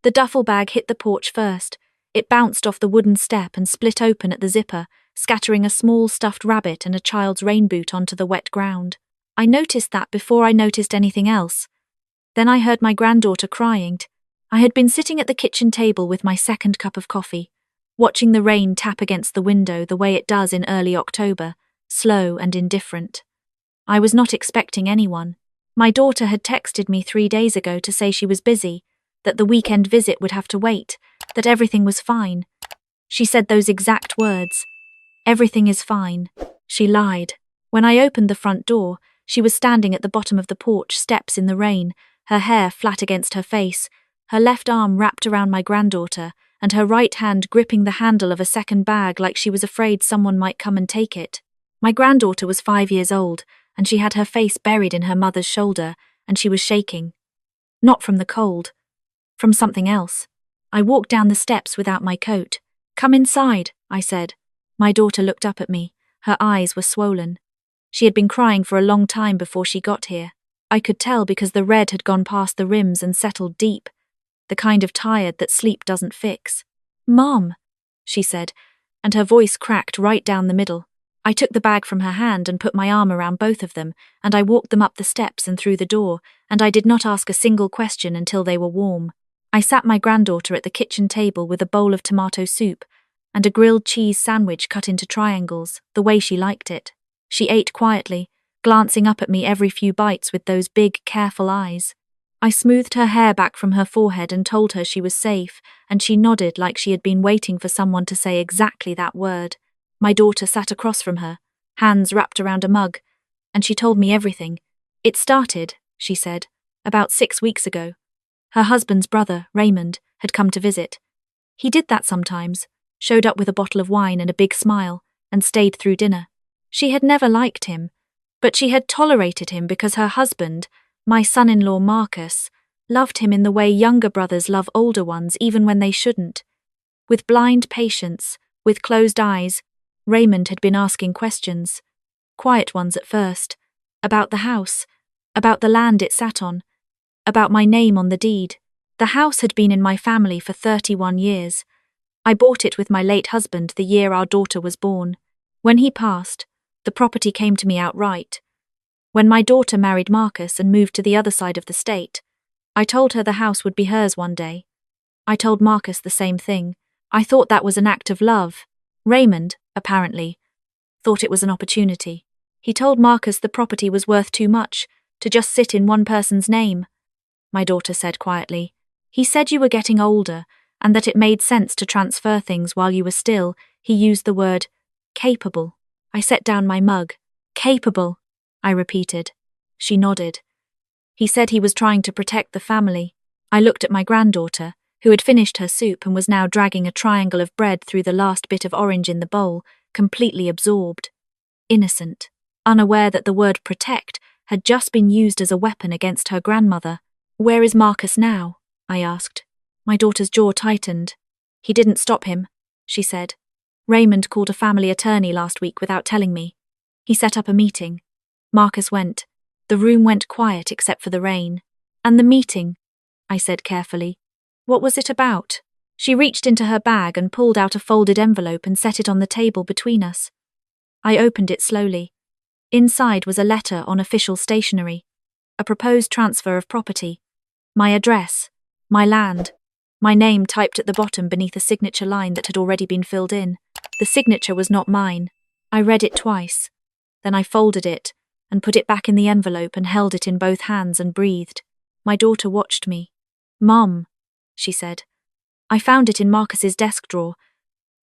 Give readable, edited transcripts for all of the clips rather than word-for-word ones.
The duffel bag hit the porch first. It bounced off the wooden step and split open at the zipper, scattering a small stuffed rabbit and a child's rain boot onto the wet ground. I noticed that before I noticed anything else. Then I heard my granddaughter crying. I had been sitting at the kitchen table with my second cup of coffee, watching the rain tap against the window the way it does in early October, slow and indifferent. I was not expecting anyone. My daughter had texted me 3 days ago to say she was busy, that the weekend visit would have to wait, that everything was fine. She said those exact words. Everything is fine. She lied. When I opened the front door, she was standing at the bottom of the porch steps in the rain, her hair flat against her face, her left arm wrapped around my granddaughter, and her right hand gripping the handle of a second bag like she was afraid someone might come and take it. My granddaughter was 5 years old, and she had her face buried in her mother's shoulder, and she was shaking. Not from the cold. From something else. I walked down the steps without my coat. "Come inside," I said. My daughter looked up at me. Her eyes were swollen. She had been crying for a long time before she got here. I could tell because the red had gone past the rims and settled deep, the kind of tired that sleep doesn't fix. "Mom," she said, and her voice cracked right down the middle. I took the bag from her hand and put my arm around both of them, and I walked them up the steps and through the door, and I did not ask a single question until they were warm. I sat my granddaughter at the kitchen table with a bowl of tomato soup and a grilled cheese sandwich cut into triangles, the way she liked it. She ate quietly, glancing up at me every few bites with those big, careful eyes. I smoothed her hair back from her forehead and told her she was safe, and she nodded like she had been waiting for someone to say exactly that word. My daughter sat across from her, hands wrapped around a mug, and she told me everything. "It started," she said, "about 6 weeks ago. Her husband's brother, Raymond, had come to visit. He did that sometimes, showed up with a bottle of wine and a big smile, and stayed through dinner. She had never liked him, but she had tolerated him because her husband, my son-in-law Marcus, loved him in the way younger brothers love older ones even when they shouldn't. With blind patience, with closed eyes, Raymond had been asking questions, quiet ones at first, about the house, about the land it sat on, about my name on the deed. The house had been in my family for 31 years. I bought it with my late husband the year our daughter was born. When he passed, the property came to me outright. When my daughter married Marcus and moved to the other side of the state, I told her the house would be hers one day. I told Marcus the same thing. I thought that was an act of love. Raymond, apparently, thought it was an opportunity. He told Marcus the property was worth too much to just sit in one person's name. My daughter said quietly, "He said you were getting older and that it made sense to transfer things while you were still." He used the word capable. I set down my mug. "Capable," I repeated. She nodded. "He said he was trying to protect the family." I looked at my granddaughter, who had finished her soup and was now dragging a triangle of bread through the last bit of orange in the bowl, completely absorbed. Innocent, unaware that the word protect had just been used as a weapon against her grandmother. "Where is Marcus now?" I asked. My daughter's jaw tightened. "He didn't stop him," she said. "Raymond called a family attorney last week without telling me. He set up a meeting. Marcus went. The room went quiet except for the rain. And the meeting," I said carefully. "What was it about?" She reached into her bag and pulled out a folded envelope and set it on the table between us. I opened it slowly. Inside was a letter on official stationery, a proposed transfer of property, my address, my land, my name typed at the bottom beneath a signature line that had already been filled in. The signature was not mine. I read it twice. Then I folded it and put it back in the envelope and held it in both hands and breathed. My daughter watched me. "Mom," she said. "I found it in Marcus's desk drawer.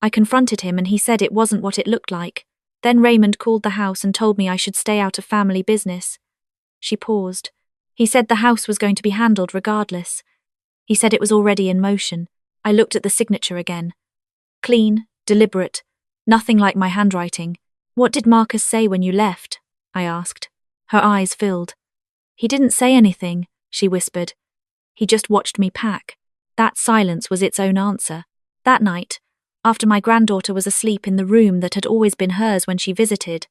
I confronted him and he said it wasn't what it looked like. Then Raymond called the house and told me I should stay out of family business." She paused. "He said the house was going to be handled regardless. He said it was already in motion." I looked at the signature again. Clean, deliberate, nothing like my handwriting. "What did Marcus say when you left?" I asked. Her eyes filled. "He didn't say anything," she whispered. "He just watched me pack." That silence was its own answer. That night, after my granddaughter was asleep in the room that had always been hers when she visited,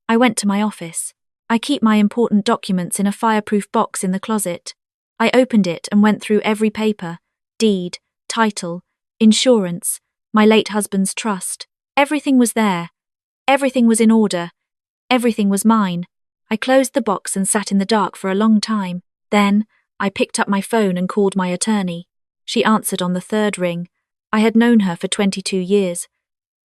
I went to my office. I keep my important documents in a fireproof box in the closet. I opened it and went through every paper, deed, title, insurance, my late husband's trust. Everything was there. Everything was in order. Everything was mine. I closed the box and sat in the dark for a long time. Then, I picked up my phone and called my attorney. She answered on the third ring. I had known her for 22 years.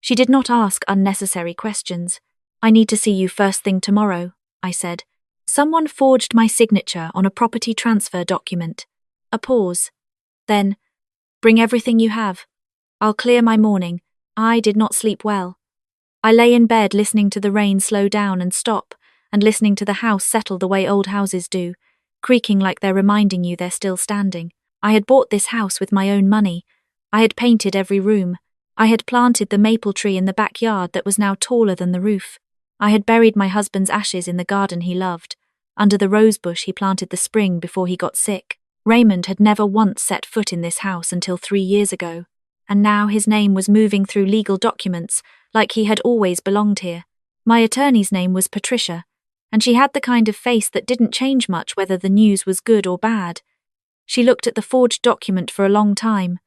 She did not ask unnecessary questions. I need to see you first thing tomorrow, I said. Someone forged my signature on a property transfer document. A pause. Then, bring everything you have. I'll clear my morning. I did not sleep well. I lay in bed listening to the rain slow down and stop, and listening to the house settle the way old houses do, creaking like they're reminding you they're still standing. I had bought this house with my own money. I had painted every room. I had planted the maple tree in the backyard that was now taller than the roof. I had buried my husband's ashes in the garden he loved. Under the rose bush he planted the spring before he got sick. Raymond had never once set foot in this house until 3 years ago, and now his name was moving through legal documents like he had always belonged here. My attorney's name was Patricia, and she had the kind of face that didn't change much whether the news was good or bad. She looked at the forged document for a long time.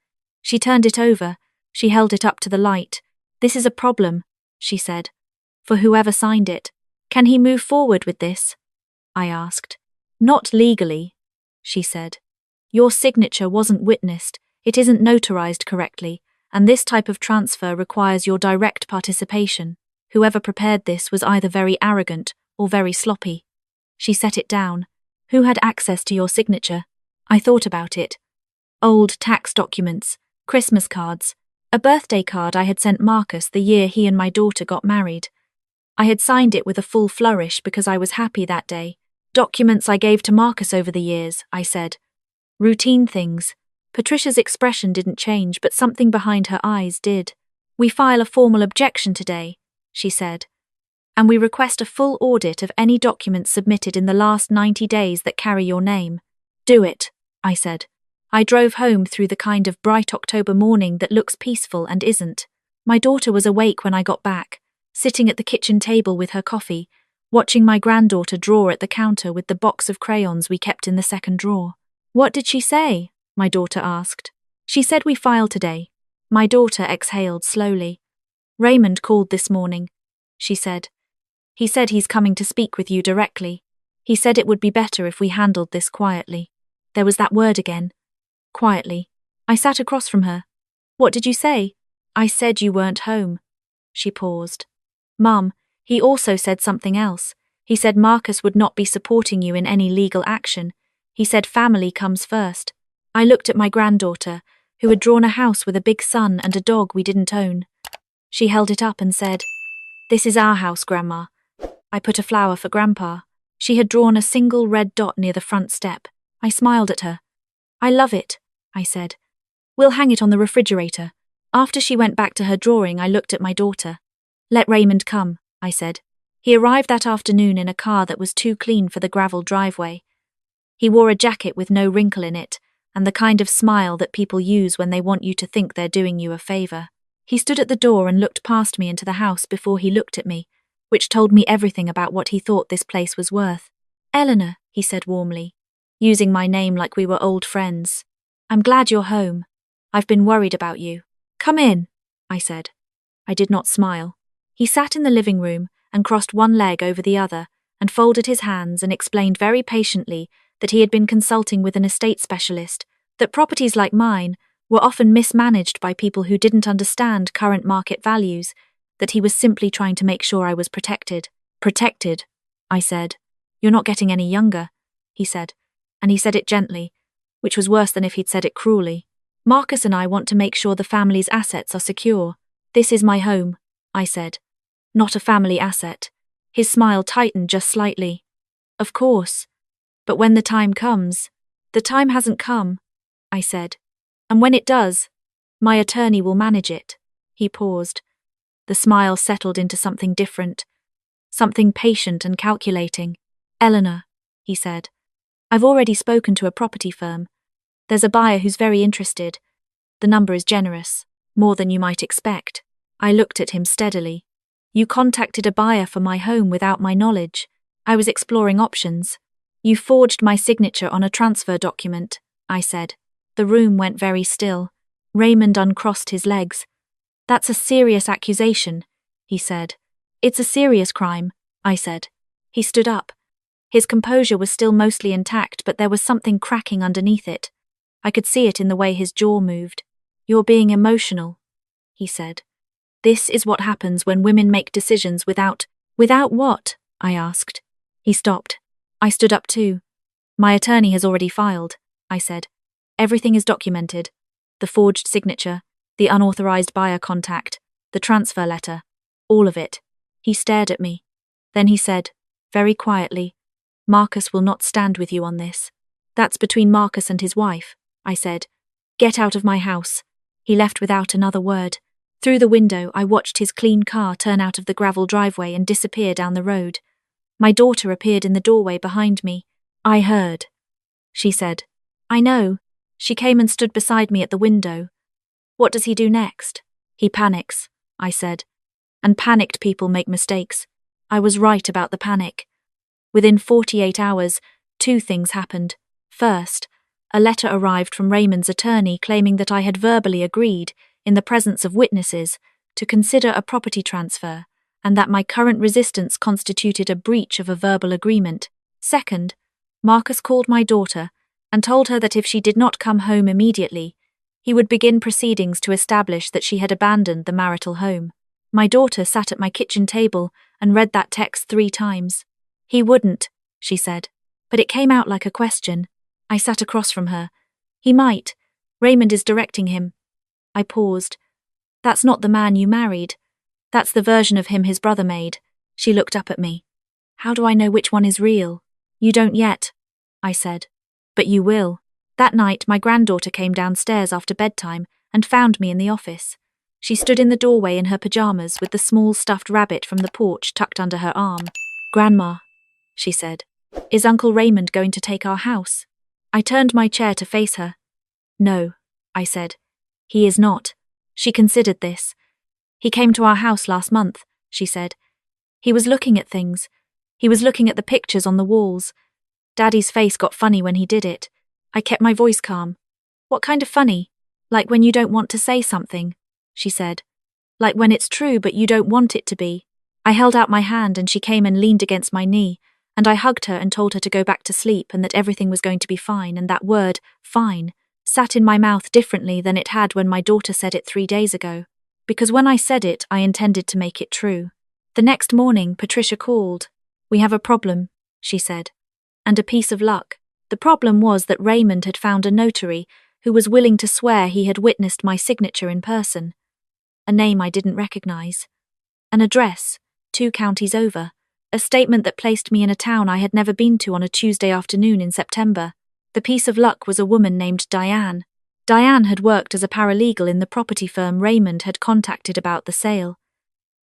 She turned it over. She held it up to the light. "This is a problem," she said, "for whoever signed it. Can he move forward with this?" I asked. "Not legally," she said. "Your signature wasn't witnessed, it isn't notarized correctly, and this type of transfer requires your direct participation. Whoever prepared this was either very arrogant or very sloppy." She set it down. "Who had access to your signature?" I thought about it. Old tax documents, Christmas cards, a birthday card I had sent Marcus the year he and my daughter got married. I had signed it with a full flourish because I was happy that day. "Documents I gave to Marcus over the years," I said. "Routine things." Patricia's expression didn't change, but something behind her eyes did. "We file a formal objection today," she said, "and we request a full audit of any documents submitted in the last 90 days that carry your name." "Do it," I said. I drove home through the kind of bright October morning that looks peaceful and isn't. My daughter was awake when I got back, sitting at the kitchen table with her coffee, watching my granddaughter draw at the counter with the box of crayons we kept in the second drawer. "What did she say?" my daughter asked. "She said we file today." My daughter exhaled slowly. "Raymond called this morning," she said. "He said he's coming to speak with you directly. He said it would be better if we handled this quietly." There was that word again. Quietly. I sat across from her. "What did you say?" "I said you weren't home." She paused. "Mum, he also said something else. He said Marcus would not be supporting you in any legal action. He said family comes first." I looked at my granddaughter, who had drawn a house with a big sun and a dog we didn't own. She held it up and said, "This is our house, Grandma." I put a flower for Grandpa. She had drawn a single red dot near the front step. I smiled at her. "I love it," I said. "We'll hang it on the refrigerator." After she went back to her drawing, I looked at my daughter. "Let Raymond come," I said. He arrived that afternoon in a car that was too clean for the gravel driveway. He wore a jacket with no wrinkle in it, and the kind of smile that people use when they want you to think they're doing you a favor. He stood at the door and looked past me into the house before he looked at me, which told me everything about what he thought this place was worth. "Eleanor," he said warmly, using my name like we were old friends. "I'm glad you're home. I've been worried about you." "Come in," I said. I did not smile. He sat in the living room and crossed one leg over the other and folded his hands and explained very patiently that he had been consulting with an estate specialist, that properties like mine were often mismanaged by people who didn't understand current market values, that he was simply trying to make sure I was protected. "Protected," I said. "You're not getting any younger," he said, and he said it gently, which was worse than if he'd said it cruelly. "Marcus and I want to make sure the family's assets are secure. This is my home," I said. "Not a family asset." His smile tightened just slightly. "Of course. But when the time comes..." "The time hasn't come," I said. "And when it does, my attorney will manage it." He paused. The smile settled into something different, something patient and calculating. "Eleanor," he said, "I've already spoken to a property firm. There's a buyer who's very interested. The number is generous, more than you might expect." I looked at him steadily. "You contacted a buyer for my home without my knowledge. I was exploring options." "You forged my signature on a transfer document," I said. The room went very still. Raymond uncrossed his legs. "That's a serious accusation," he said. "It's a serious crime," I said. He stood up. His composure was still mostly intact, but there was something cracking underneath it. I could see it in the way his jaw moved. "You're being emotional," he said. "This is what happens when women make decisions without..." "Without what?" I asked. He stopped. I stood up too. "My attorney has already filed," I said. "Everything is documented. The forged signature, the unauthorized buyer contact, the transfer letter, all of it." He stared at me. Then he said, very quietly, "Marcus will not stand with you on this." "That's between Marcus and his wife," I said. "Get out of my house." He left without another word. Through the window, I watched his clean car turn out of the gravel driveway and disappear down the road. My daughter appeared in the doorway behind me. "I heard," she said. "I know." She came and stood beside me at the window. "What does he do next?" "He panics," I said. "And panicked people make mistakes." I was right about the panic. Within 48 hours, 2 things happened. First, a letter arrived from Raymond's attorney claiming that I had verbally agreed, in the presence of witnesses, to consider a property transfer, and that my current resistance constituted a breach of a verbal agreement. Second, Marcus called my daughter and told her that if she did not come home immediately, he would begin proceedings to establish that she had abandoned the marital home. My daughter sat at my kitchen table and read that text 3 times. "He wouldn't," she said. But it came out like a question. I sat across from her. "He might. Raymond is directing him." I paused. "That's not the man you married. That's the version of him his brother made." She looked up at me. "How do I know which one is real?" "You don't yet," I said. "But you will." That night, my granddaughter came downstairs after bedtime and found me in the office. She stood in the doorway in her pajamas with the small stuffed rabbit from the porch tucked under her arm. "Grandma," she said, "is Uncle Raymond going to take our house?" I turned my chair to face her. "No," I said. "He is not." She considered this. "He came to our house last month," she said. "He was looking at things. He was looking at the pictures on the walls. Daddy's face got funny when he did it." I kept my voice calm. "What kind of funny?" "Like when you don't want to say something," she said. "Like when it's true but you don't want it to be." I held out my hand and she came and leaned against my knee, and I hugged her and told her to go back to sleep and that everything was going to be fine, and that word, fine, sat in my mouth differently than it had when my daughter said it 3 days ago. Because when I said it, I intended to make it true. The next morning, Patricia called. "We have a problem," she said. "And a piece of luck." The problem was that Raymond had found a notary who was willing to swear he had witnessed my signature in person. A name I didn't recognize. An address, 2 counties over. A statement that placed me in a town I had never been to on a Tuesday afternoon in September. The piece of luck was a woman named Diane. Diane had worked as a paralegal in the property firm Raymond had contacted about the sale.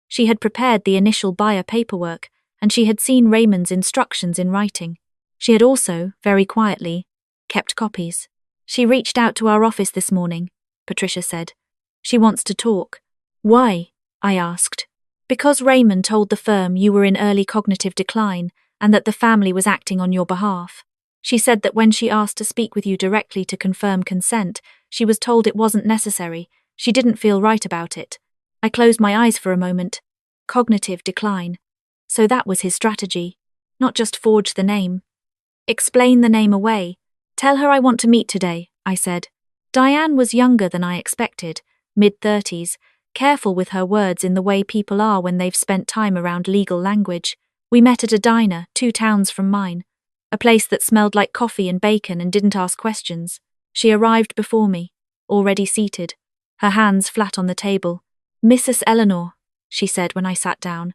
She had prepared the initial buyer paperwork, and she had seen Raymond's instructions in writing. She had also, very quietly, kept copies. "She reached out to our office this morning," Patricia said. "She wants to talk." "Why?" I asked. "Because Raymond told the firm you were in early cognitive decline and that the family was acting on your behalf. She said that when she asked to speak with you directly to confirm consent, she was told it wasn't necessary. She didn't feel right about it." I closed my eyes for a moment. Cognitive decline. So that was his strategy. Not just forge the name. Explain the name away. "Tell her I want to meet today," I said. Diane was younger than I expected, mid-30s, careful with her words in the way people are when they've spent time around legal language. We met at a diner 2 towns from mine, a place that smelled like coffee and bacon and didn't ask questions. She arrived before me, already seated, her hands flat on the table. "Mrs. Eleanor," she said when I sat down.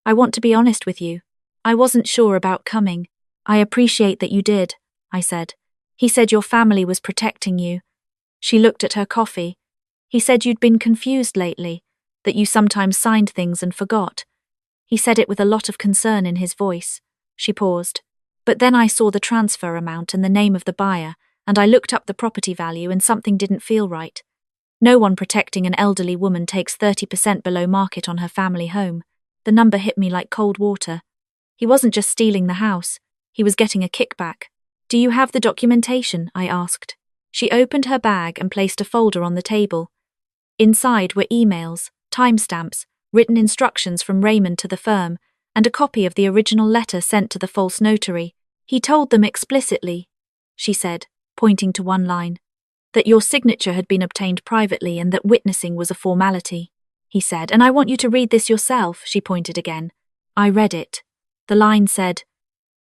"I want to be honest with you. I wasn't sure about coming." "I appreciate that you did," I said. "He said your family was protecting you." She looked at her coffee. "He said you'd been confused lately, that you sometimes signed things and forgot." He said it with a lot of concern in his voice. She paused. "But then I saw the transfer amount and the name of the buyer, and I looked up the property value and something didn't feel right. No one protecting an elderly woman takes 30% below market on her family home." The number hit me like cold water. He wasn't just stealing the house. He was getting a kickback. "Do you have the documentation?" I asked. She opened her bag and placed a folder on the table. Inside were emails, timestamps, written instructions from Raymond to the firm, and a copy of the original letter sent to the false notary. He told them explicitly, she said, pointing to one line, that your signature had been obtained privately and that witnessing was a formality. He said, and I want you to read this yourself, she pointed again. I read it. The line said,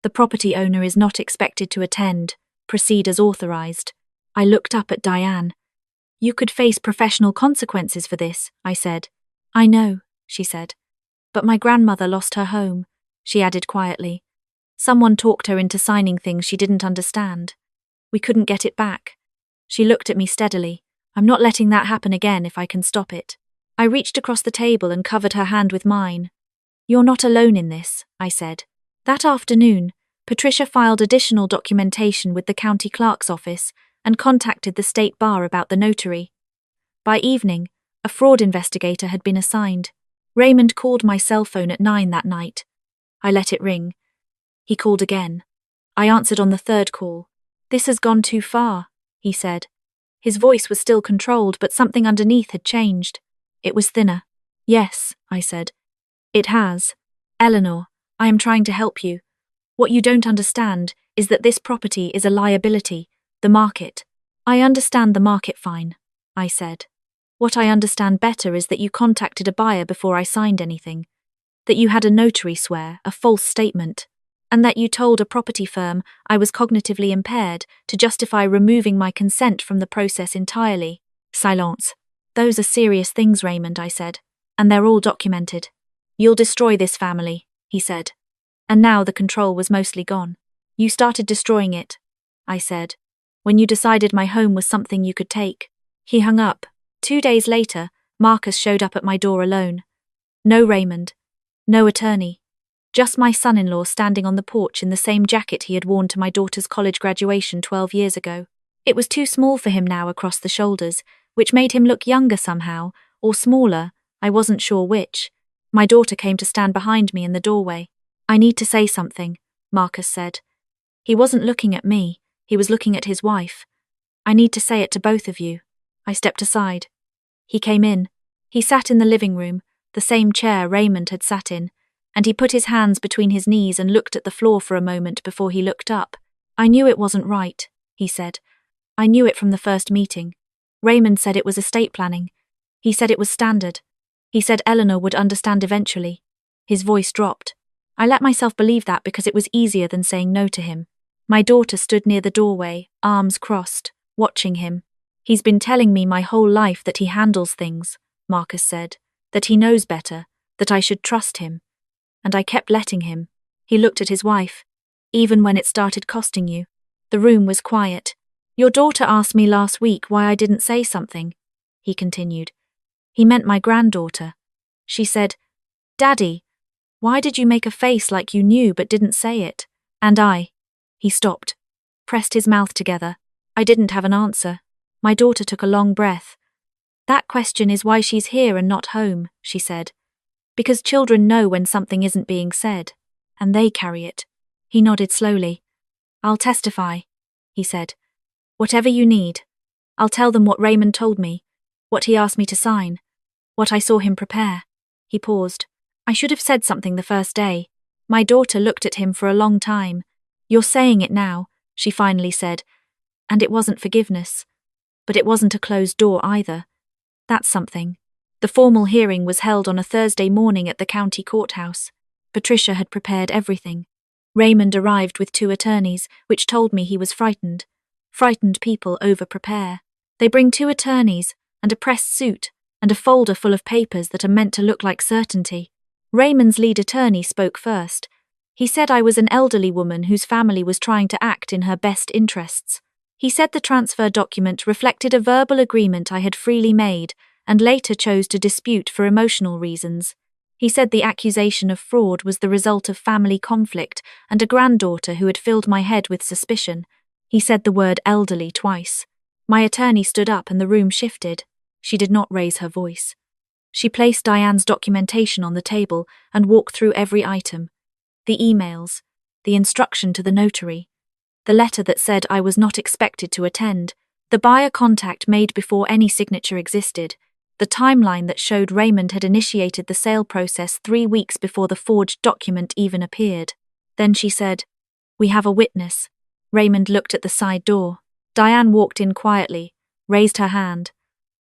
the property owner is not expected to attend. Proceed as authorized. I looked up at Diane. You could face professional consequences for this, I said. I know, she said. But my grandmother lost her home, she added quietly. Someone talked her into signing things she didn't understand. We couldn't get it back. She looked at me steadily. I'm not letting that happen again if I can stop it. I reached across the table and covered her hand with mine. You're not alone in this, I said. That afternoon, Patricia filed additional documentation with the county clerk's office and contacted the state bar about the notary. By evening, a fraud investigator had been assigned. Raymond called my cell phone at 9 that night. I let it ring. He called again. I answered on the third call. This has gone too far, he said. His voice was still controlled, but something underneath had changed. It was thinner. Yes, I said. It has. Eleanor, I am trying to help you. What you don't understand is that this property is a liability, the market. I understand the market fine, I said. What I understand better is that you contacted a buyer before I signed anything, that you had a notary swear, a false statement, and that you told a property firm I was cognitively impaired to justify removing my consent from the process entirely. Silence. Those are serious things, Raymond, I said, and they're all documented. You'll destroy this family, he said. And now the control was mostly gone. You started destroying it, I said, when you decided my home was something you could take. He hung up. 2 days later, Marcus showed up at my door alone. No Raymond. No attorney. Just my son-in-law standing on the porch in the same jacket he had worn to my daughter's college graduation 12 years ago. It was too small for him now across the shoulders, which made him look younger somehow, or smaller, I wasn't sure which. My daughter came to stand behind me in the doorway. I need to say something, Marcus said. He wasn't looking at me, he was looking at his wife. I need to say it to both of you. I stepped aside. He came in. He sat in the living room, the same chair Raymond had sat in, and he put his hands between his knees and looked at the floor for a moment before he looked up. I knew it wasn't right, he said. I knew it from the first meeting. Raymond said it was estate planning. He said it was standard. He said Eleanor would understand eventually. His voice dropped. I let myself believe that because it was easier than saying no to him. My daughter stood near the doorway, arms crossed, watching him. He's been telling me my whole life that he handles things, Marcus said, that he knows better, that I should trust him. And I kept letting him. He looked at his wife. Even when it started costing you. The room was quiet. Your daughter asked me last week why I didn't say something, he continued. He meant my granddaughter. She said, Daddy, why did you make a face like you knew but didn't say it? And he stopped, pressed his mouth together. I didn't have an answer. My daughter took a long breath. That question is why she's here and not home, she said. Because children know when something isn't being said, and they carry it. He nodded slowly. I'll testify, he said. Whatever you need. I'll tell them what Raymond told me, what he asked me to sign, what I saw him prepare. He paused. I should have said something the first day. My daughter looked at him for a long time. You're saying it now, she finally said. And it wasn't forgiveness. But it wasn't a closed door either. That's something. The formal hearing was held on a Thursday morning at the county courthouse. Patricia had prepared everything. Raymond arrived with 2 attorneys, which told me he was frightened. Frightened people over-prepare. They bring 2 attorneys, and a pressed suit, and a folder full of papers that are meant to look like certainty. Raymond's lead attorney spoke first. He said I was an elderly woman whose family was trying to act in her best interests. He said the transfer document reflected a verbal agreement I had freely made, and later chose to dispute for emotional reasons. He said the accusation of fraud was the result of family conflict and a granddaughter who had filled my head with suspicion. He said the word elderly twice. My attorney stood up and the room shifted. She did not raise her voice. She placed Diane's documentation on the table and walked through every item. The emails, the instruction to the notary, the letter that said I was not expected to attend, The buyer contact made before any signature existed, the timeline that showed Raymond had initiated the sale process 3 weeks before the forged document even appeared. Then she said, "We have a witness." Raymond looked at the side door. Diane walked in quietly, raised her hand,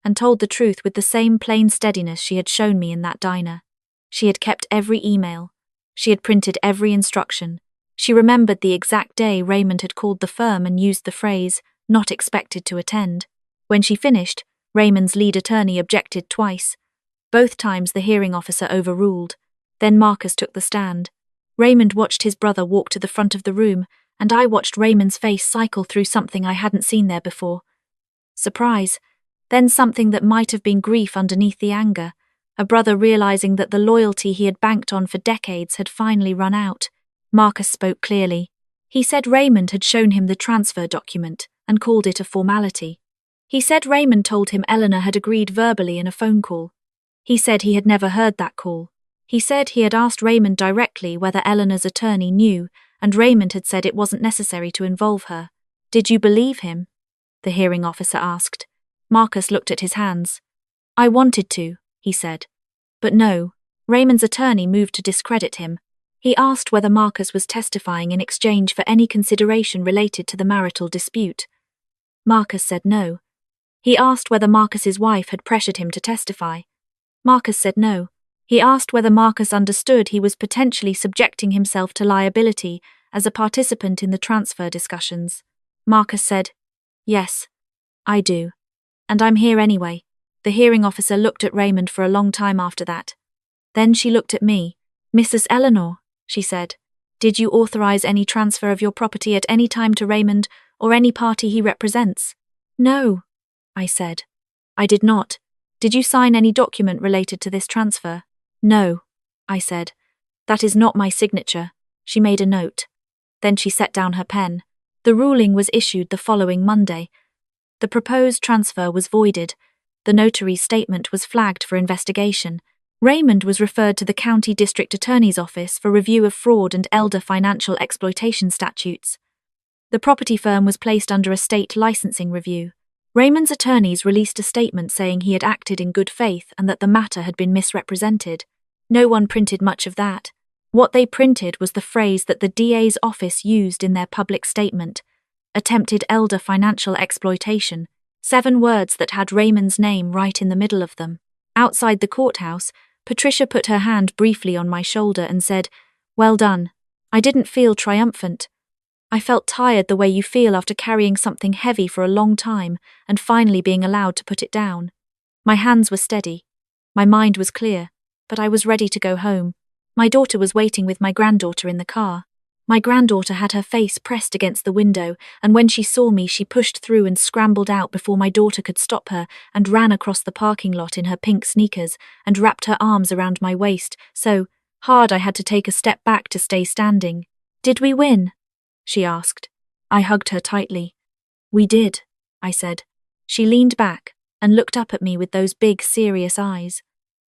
and told the truth with the same plain steadiness she had shown me in that diner. She had kept every email. She had printed every instruction. She remembered the exact day Raymond had called the firm and used the phrase, "not expected to attend." When she finished, Raymond's lead attorney objected twice. Both times the hearing officer overruled. Then Marcus took the stand. Raymond watched his brother walk to the front of the room, and I watched Raymond's face cycle through something I hadn't seen there before. Surprise. Then something that might have been grief underneath the anger. A brother realizing that the loyalty he had banked on for decades had finally run out. Marcus spoke clearly. He said Raymond had shown him the transfer document and called it a formality. He said Raymond told him Eleanor had agreed verbally in a phone call. He said he had never heard that call. He said he had asked Raymond directly whether Eleanor's attorney knew, and Raymond had said it wasn't necessary to involve her. "Did you believe him?" the hearing officer asked. Marcus looked at his hands. "I wanted to," he said. But no, Raymond's attorney moved to discredit him. He asked whether Marcus was testifying in exchange for any consideration related to the marital dispute. Marcus said no. He asked whether Marcus's wife had pressured him to testify. Marcus said no. He asked whether Marcus understood he was potentially subjecting himself to liability as a participant in the transfer discussions. Marcus said, "Yes, I do. And I'm here anyway." The hearing officer looked at Raymond for a long time after that. Then she looked at me. "Mrs. Eleanor," she said, "did you authorize any transfer of your property at any time to Raymond or any party he represents?" "No," I said. "I did not. Did you sign any document related to this transfer?" "No," I said. "That is not my signature." She made a note. Then she set down her pen. The ruling was issued the following Monday. The proposed transfer was voided. The notary's statement was flagged for investigation. Raymond was referred to the county district attorney's office for review of fraud and elder financial exploitation statutes. The property firm was placed under a state licensing review. Raymond's attorneys released a statement saying he had acted in good faith and that the matter had been misrepresented. No one printed much of that. What they printed was the phrase that the DA's office used in their public statement: attempted elder financial exploitation, 7 words that had Raymond's name right in the middle of them. Outside the courthouse, Patricia put her hand briefly on my shoulder and said, "Well done." I didn't feel triumphant. I felt tired the way you feel after carrying something heavy for a long time and finally being allowed to put it down. My hands were steady. My mind was clear, but I was ready to go home. My daughter was waiting with my granddaughter in the car. My granddaughter had her face pressed against the window, and when she saw me, she pushed through and scrambled out before my daughter could stop her and ran across the parking lot in her pink sneakers and wrapped her arms around my waist so hard I had to take a step back to stay standing. "Did we win?" she asked. I hugged her tightly. "We did," I said. She leaned back and looked up at me with those big, serious eyes.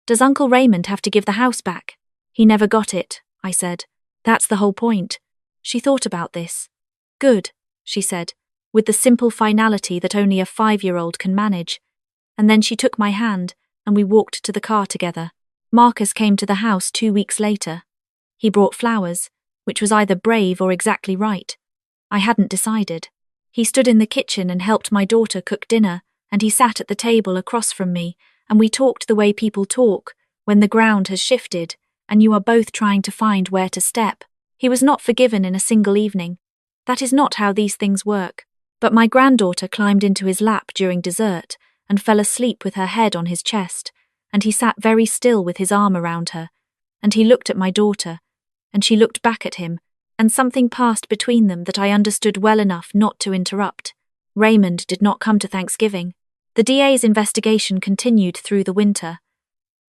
"Does Uncle Raymond have to give the house back?" "He never got it," I said. "That's the whole point." She thought about this. "Good," she said, with the simple finality that only a 5-year-old can manage. And then she took my hand, and we walked to the car together. Marcus came to the house 2 weeks later. He brought flowers, which was either brave or exactly right. I hadn't decided. He stood in the kitchen and helped my daughter cook dinner, and he sat at the table across from me, and we talked the way people talk, when the ground has shifted, and you are both trying to find where to step. He was not forgiven in a single evening. That is not how these things work. But my granddaughter climbed into his lap during dessert and fell asleep with her head on his chest, and he sat very still with his arm around her, and he looked at my daughter, and she looked back at him, and something passed between them that I understood well enough not to interrupt. Raymond did not come to Thanksgiving. The DA's investigation continued through the winter.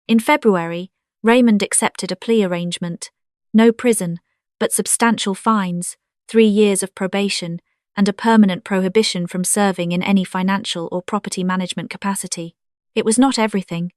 In February, Raymond accepted a plea arrangement. No prison, but substantial fines, 3 years of probation, and a permanent prohibition from serving in any financial or property management capacity. It was not everything.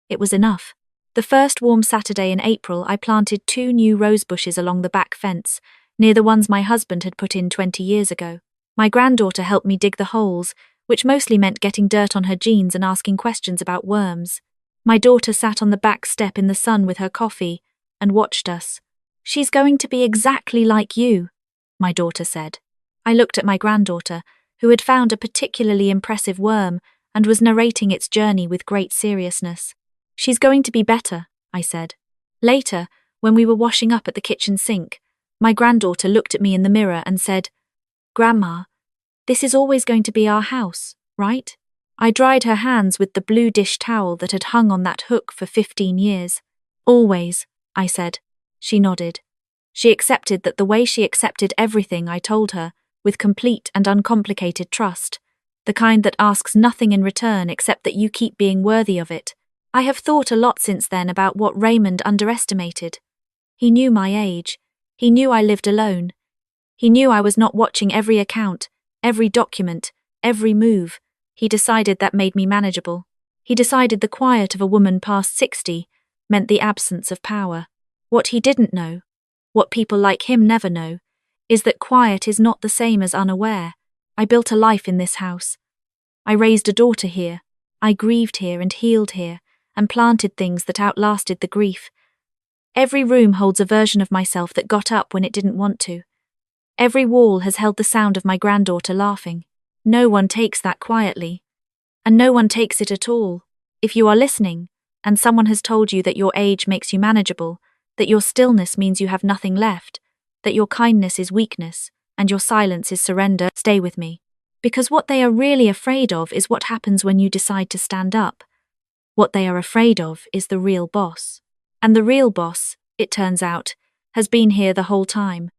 It was enough. The first warm Saturday in April, I planted 2 new rose bushes along the back fence, near the ones my husband had put in 20 years ago. My granddaughter helped me dig the holes, which mostly meant getting dirt on her jeans and asking questions about worms. My daughter sat on the back step in the sun with her coffee and watched us. "She's going to be exactly like you," my daughter said. I looked at my granddaughter, who had found a particularly impressive worm and was narrating its journey with great seriousness. "She's going to be better," I said. Later, when we were washing up at the kitchen sink, my granddaughter looked at me in the mirror and said, "Grandma, this is always going to be our house, right?" I dried her hands with the blue dish towel that had hung on that hook for 15 years. "Always," I said. She nodded. She accepted that the way she accepted everything I told her, with complete and uncomplicated trust, the kind that asks nothing in return except that you keep being worthy of it. I have thought a lot since then about what Raymond underestimated. He knew my age. He knew I lived alone. He knew I was not watching every account, every document, every move. He decided that made me manageable. He decided the quiet of a woman past 60 meant the absence of power. What he didn't know, what people like him never know, is that quiet is not the same as unaware. I built a life in this house. I raised a daughter here. I grieved here and healed here, and planted things that outlasted the grief. Every room holds a version of myself that got up when it didn't want to. Every wall has held the sound of my granddaughter laughing. No one takes that quietly. And no one takes it at all. If you are listening, and someone has told you that your age makes you manageable, that your stillness means you have nothing left, that your kindness is weakness, and your silence is surrender, stay with me. Because what they are really afraid of is what happens when you decide to stand up. What they are afraid of is the real boss. And the real boss, it turns out, has been here the whole time.